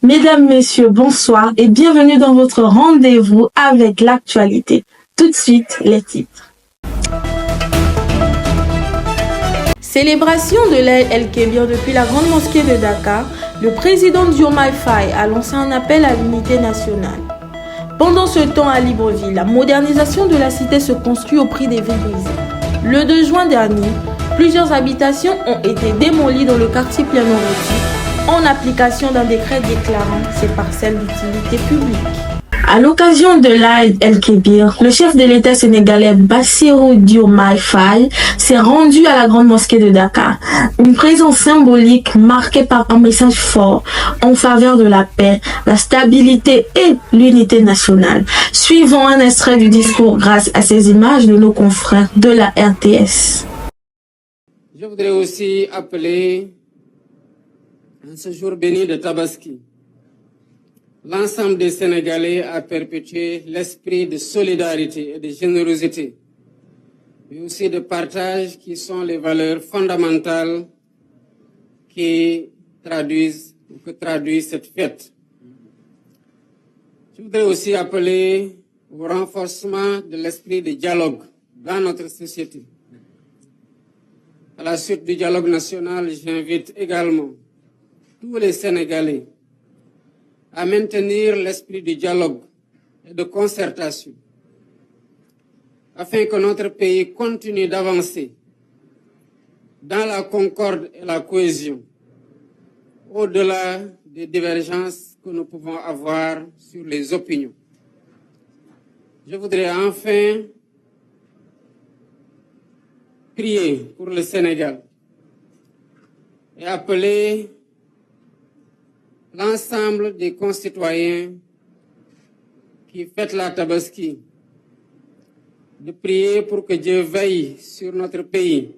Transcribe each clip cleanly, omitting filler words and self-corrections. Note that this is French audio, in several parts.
Mesdames, Messieurs, bonsoir et bienvenue dans votre rendez-vous avec l'actualité. Tout de suite, les titres. Célébration de l'Aïd el-Kébir depuis la Grande Mosquée de Dakar, le président Diomaye Faye a lancé un appel à l'unité nationale. Pendant ce temps à Libreville, la modernisation de la cité se construit au prix des vies brisées. Le 2 juin dernier, plusieurs habitations ont été démolies dans le quartier Piano-Rôti en application d'un décret déclarant ces parcelles d'utilité publique. À l'occasion de l'Aïd el-Kébir, le chef de l'État sénégalais Bassirou Diomaye Faye s'est rendu à la Grande Mosquée de Dakar. Une présence symbolique marquée par un message fort en faveur de la paix, la stabilité et l'unité nationale. Suivons un extrait du discours grâce à ces images de nos confrères de la RTS. Je voudrais aussi appeler en ce jour béni de Tabaski l'ensemble des Sénégalais à perpétuer l'esprit de solidarité et de générosité, mais aussi de partage qui sont les valeurs fondamentales que traduit cette fête. Je voudrais aussi appeler au renforcement de l'esprit de dialogue dans notre société. À la suite du dialogue national, j'invite également tous les Sénégalais à maintenir l'esprit du dialogue et de concertation afin que notre pays continue d'avancer dans la concorde et la cohésion au-delà des divergences que nous pouvons avoir sur les opinions. Je voudrais enfin prier pour le Sénégal et appeler l'ensemble des concitoyens qui fêtent la Tabaski de prier pour que Dieu veille sur notre pays,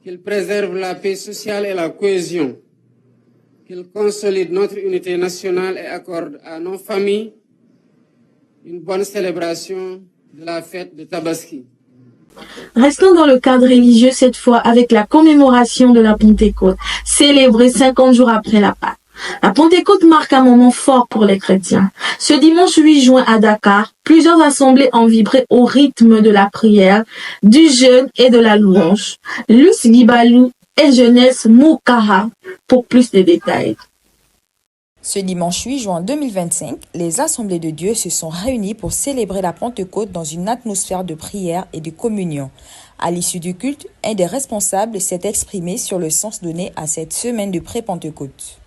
qu'il préserve la paix sociale et la cohésion, qu'il consolide notre unité nationale et accorde à nos familles une bonne célébration de la fête de Tabaski. Restons dans le cadre religieux cette fois avec la commémoration de la Pentecôte, célébrée 50 jours après la Pâque. La Pentecôte marque un moment fort pour les chrétiens. Ce dimanche 8 juin à Dakar, plusieurs assemblées ont vibré au rythme de la prière, du jeûne et de la louange. Luce Guibalou et Jeunesse Moukaha pour plus de détails. Ce dimanche 8 juin 2025, les Assemblées de Dieu se sont réunies pour célébrer la Pentecôte dans une atmosphère de prière et de communion. À l'issue du culte, un des responsables s'est exprimé sur le sens donné à cette semaine de pré-Pentecôte.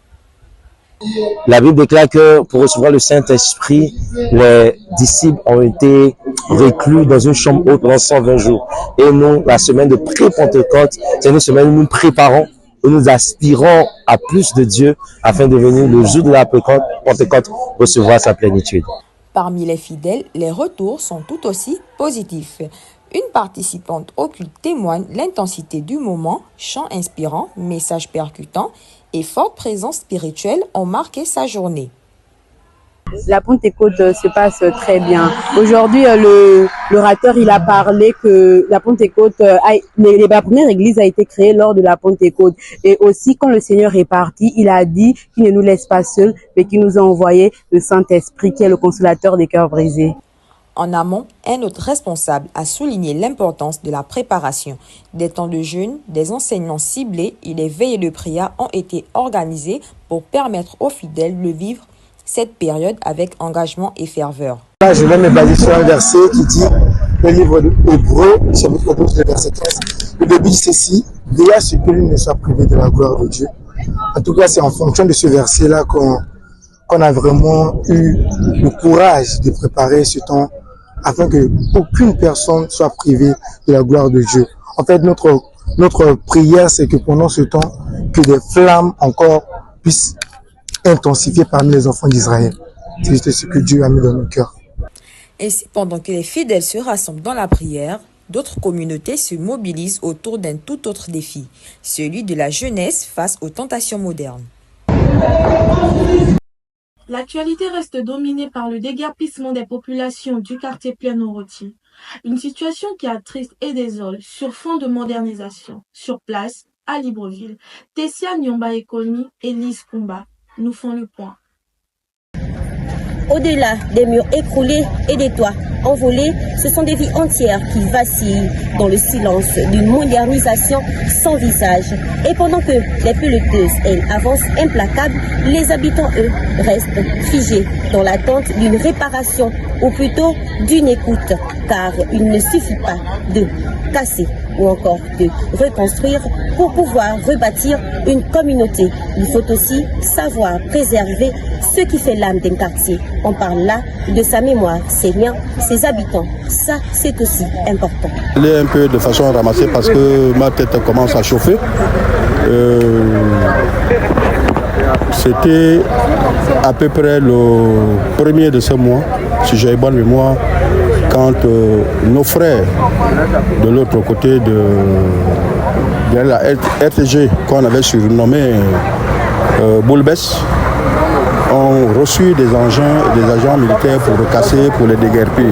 La Bible déclare que pour recevoir le Saint-Esprit, les disciples ont été reclus dans une chambre haute pendant 120 jours. Et nous, la semaine de pré-Pentecôte, c'est une semaine où nous préparons et nous aspirons à plus de Dieu afin de venir le jour de la Pentecôte recevoir sa plénitude. Parmi les fidèles, les retours sont tout aussi positifs. Une participante au culte témoigne l'intensité du moment, chant inspirant, message percutant et forte présence spirituelle ont marqué sa journée. La Pentecôte se passe très bien. Aujourd'hui, l'orateur il a parlé que la Pentecôte, la première église a été créée lors de la Pentecôte. Et aussi, quand le Seigneur est parti, il a dit qu'il ne nous laisse pas seuls, mais qu'il nous a envoyé le Saint-Esprit, qui est le consolateur des cœurs brisés. En amont, un autre responsable a souligné l'importance de la préparation. Des temps de jeûne, des enseignements ciblés et des veillées de prière ont été organisés pour permettre aux fidèles de vivre cette période avec engagement et ferveur. Là, je vais me baser sur un verset qui dit, le livre de Hébreux, chapitre 12, le verset 15. Le début dit ceci, veillez à ce que l'une ne soit privé de la gloire de Dieu. En tout cas, c'est en fonction de ce verset-là qu'on a vraiment eu le courage de préparer ce temps afin que aucune personne soit privée de la gloire de Dieu. En fait, notre prière, c'est que pendant ce temps, que des flammes encore puissent intensifier parmi les enfants d'Israël. C'est juste ce que Dieu a mis dans nos cœurs. Ainsi, pendant que les fidèles se rassemblent dans la prière, d'autres communautés se mobilisent autour d'un tout autre défi, celui de la jeunesse face aux tentations modernes. L'actualité reste dominée par le déguerpissement des populations du quartier Piano-Rôti. Une situation qui attriste et désole sur fond de modernisation. Sur place, à Libreville, Tessia Nyomba Ekomi et Lise Kumba, nous font le point. Au-delà des murs écroulés et des toits envolés, ce sont des vies entières qui vacillent dans le silence d'une modernisation sans visage. Et pendant que les pelleteuses, elles, avancent implacables, les habitants, eux, restent figés dans l'attente d'une réparation, ou plutôt d'une écoute, car il ne suffit pas de casser ou encore de reconstruire pour pouvoir rebâtir une communauté. Il faut aussi savoir préserver ce qui fait l'âme d'un quartier. On parle là de sa mémoire, ses liens, ses habitants. Ça, c'est aussi important. Je l'ai un peu de façon ramassée parce que ma tête commence à chauffer. C'était à peu près le premier de ce mois, si j'ai bonne mémoire, quand nos frères de l'autre côté de la RTG, qu'on avait surnommé Boulbès, ont reçu des agents militaires pour recasser, pour les déguerpir.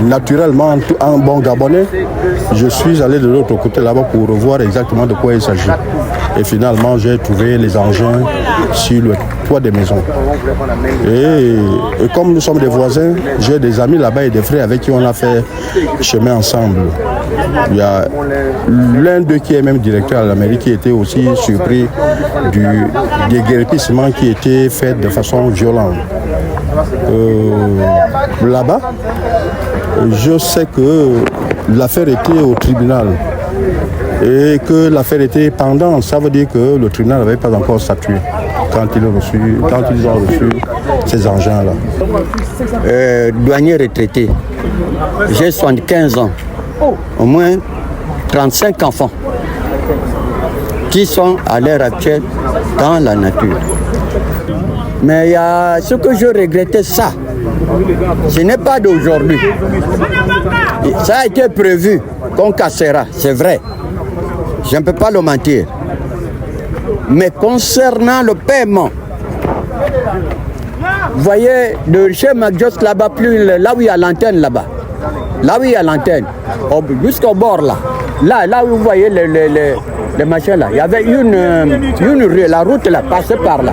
Naturellement, en bon Gabonais, je suis allé de l'autre côté là-bas pour revoir exactement de quoi il s'agit. Et finalement, j'ai trouvé les engins sur le toit des maisons. Et comme nous sommes des voisins, j'ai des amis là-bas et des frères avec qui on a fait chemin ensemble. Il y a l'un d'eux qui est même directeur à la mairie qui était aussi surpris du déguerpissement qui était fait de façon violente. Là-bas, je sais que l'affaire était au tribunal et que l'affaire était pendante. Ça veut dire que le tribunal n'avait pas encore statué quand ils ont reçu ces engins-là. Douanier retraité, j'ai 75 ans, au moins 35 enfants qui sont à l'heure actuelle dans la nature. Mais il y a ce que je regrettais, ça. Ce n'est pas d'aujourd'hui. Ça a été prévu qu'on cassera, c'est vrai. Je ne peux pas le mentir. Mais concernant le paiement, vous voyez, de chez Magos là-bas, là où il y a l'antenne là-bas, là où il y a l'antenne, jusqu'au bord là où vous voyez les machins là, il y avait une rue, la route là, passait par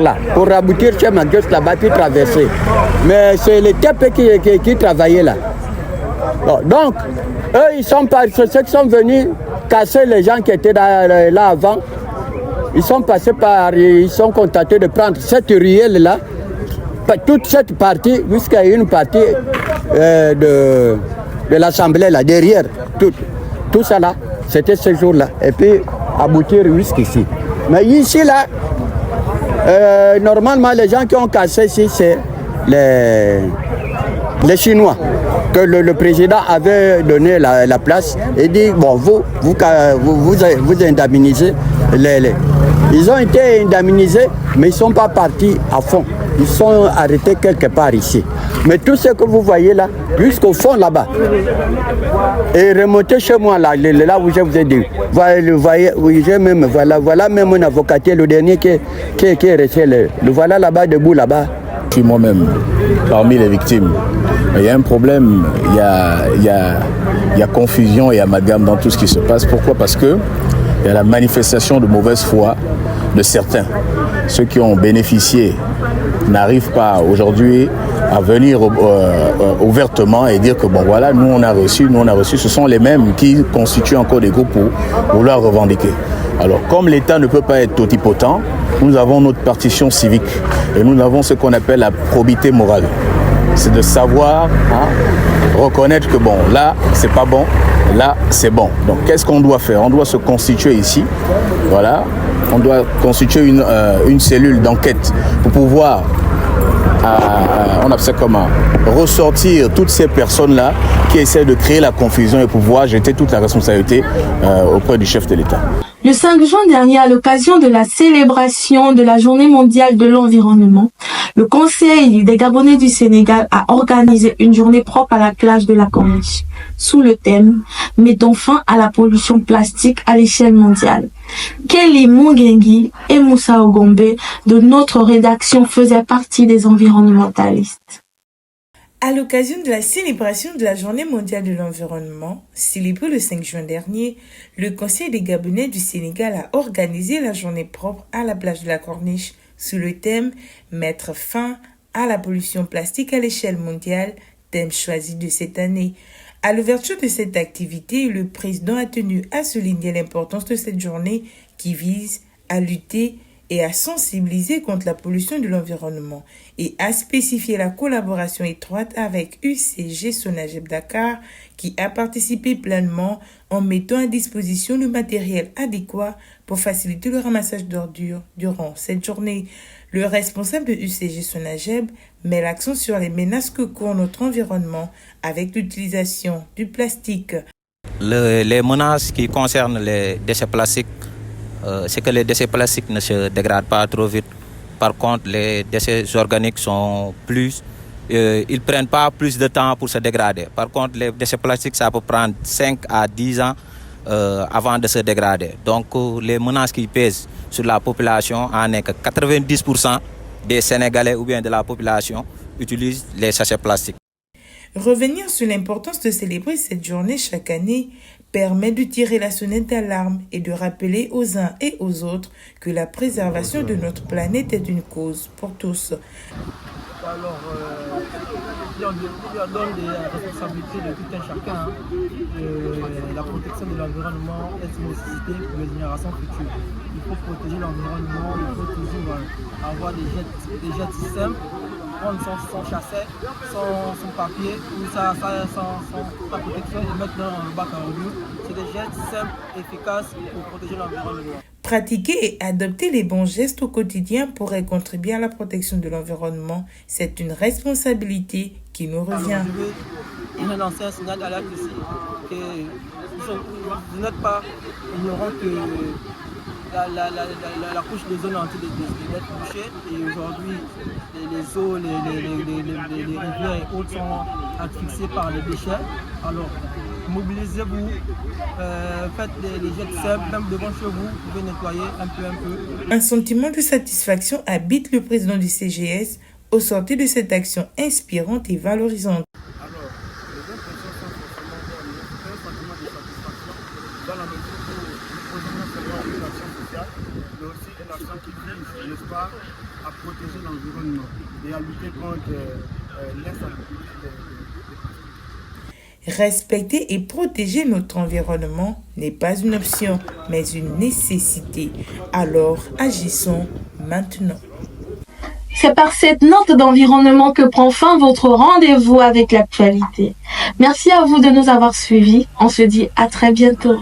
là, pour aboutir chez Magos là-bas, puis traverser. Mais c'est les TP qui travaillaient là. Bon, donc, eux, ceux qui sont venus casser les gens qui étaient là avant, ils sont contactés de prendre cette ruelle là, toute cette partie, jusqu'à une partie de l'Assemblée là, derrière, tout ça là, c'était ce jour-là, et puis aboutir jusqu'ici. Mais ici là, normalement les gens qui ont cassé ici, c'est les Chinois, que le président avait donné la place et dit, bon, vous indemnisez Ils ont été indemnisés, mais ils ne sont pas partis à fond. Ils sont arrêtés quelque part ici. Mais tout ce que vous voyez là, jusqu'au fond là-bas, et remontez chez moi là où je vous ai dit. Voilà même un avocatier, le dernier qui est resté, le voilà là-bas, debout là-bas. Je suis moi-même parmi les victimes. Il y a un problème, il y a confusion et amalgame dans tout ce qui se passe. Pourquoi? Parce que il y a la manifestation de mauvaise foi de certains. Ceux qui ont bénéficié n'arrivent pas aujourd'hui à venir ouvertement et dire que bon voilà, nous on a reçu. Ce sont les mêmes qui constituent encore des groupes pour vouloir revendiquer. Alors comme l'État ne peut pas être totipotent, nous avons notre partition civique et nous avons ce qu'on appelle la probité morale. C'est de savoir reconnaître que bon, là c'est pas bon, là c'est bon. Donc qu'est-ce qu'on doit faire? On doit se constituer ici, voilà. On doit constituer une cellule d'enquête pour pouvoir, on appelle ça comment, ressortir toutes ces personnes-là qui essaient de créer la confusion et pouvoir jeter toute la responsabilité auprès du chef de l'État. Le 5 juin dernier, à l'occasion de la célébration de la Journée mondiale de l'environnement, le Conseil des Gabonais du Sénégal a organisé une journée propre à la plage de la Corniche, sous le thème « Mettons fin à la pollution plastique à l'échelle mondiale ». Kelly Mungengi et Moussa Ogombe de notre rédaction faisaient partie des environnementalistes. À l'occasion de la célébration de la Journée mondiale de l'environnement, célébrée le 5 juin dernier, le Conseil des Gabonais du Sénégal a organisé la journée propre à la plage de la Corniche sous le thème « Mettre fin à la pollution plastique à l'échelle mondiale », thème choisi de cette année. À l'ouverture de cette activité, le président a tenu à souligner l'importance de cette journée qui vise à lutter et à sensibiliser contre la pollution de l'environnement et à spécifier la collaboration étroite avec UCG Sonageb Dakar qui a participé pleinement en mettant à disposition le matériel adéquat pour faciliter le ramassage d'ordures durant cette journée. Le responsable de UCG Sonageb met l'accent sur les menaces que court notre environnement avec l'utilisation du plastique. Les menaces qui concernent les déchets plastiques, c'est que les déchets plastiques ne se dégradent pas trop vite. Par contre, les déchets organiques sont ils prennent pas plus de temps pour se dégrader. Par contre, les déchets plastiques, ça peut prendre 5 à 10 ans avant de se dégrader. Donc, les menaces qui pèsent sur la population en est que 90% des Sénégalais ou bien de la population utilisent les sachets plastiques. Revenir sur l'importance de célébrer cette journée chaque année permet de tirer la sonnette d'alarme et de rappeler aux uns et aux autres que la préservation de notre planète est une cause pour tous. Alors, il donne des responsabilités de tout un chacun. La protection de l'environnement est une nécessité pour les générations futures. Il faut protéger l'environnement, il faut toujours avoir des jets simples, prendre son chasset, son papier ou sa protection et mettre dans le bac à ordures. C'est des jets simples, efficaces pour protéger l'environnement. Pratiquer et adopter les bons gestes au quotidien pourrait contribuer à la protection de l'environnement. C'est une responsabilité qui nous revient. Je vais lancer un signal d'alerte ici. Vous n'êtes pas ignorant que la couche de zone entière est touchée et aujourd'hui les eaux, les rivières et autres sont asphyxiées par les déchets. Alors mobilisez-vous, faites les jets simples, même devant chez vous, vous pouvez nettoyer un peu. Un sentiment de satisfaction habite le président du CGS au sortir de cette action inspirante et valorisante. Alors, les impressions sont forcément un sentiment de satisfaction dans la mesure où nous posons non seulement une action sociale, mais aussi une action qui vise, n'est-ce pas, à protéger l'environnement et à lutter contre l'insalubrité. Respecter et protéger notre environnement n'est pas une option, mais une nécessité. Alors, agissons maintenant. C'est par cette note d'environnement que prend fin votre rendez-vous avec l'actualité. Merci à vous de nous avoir suivis. On se dit à très bientôt.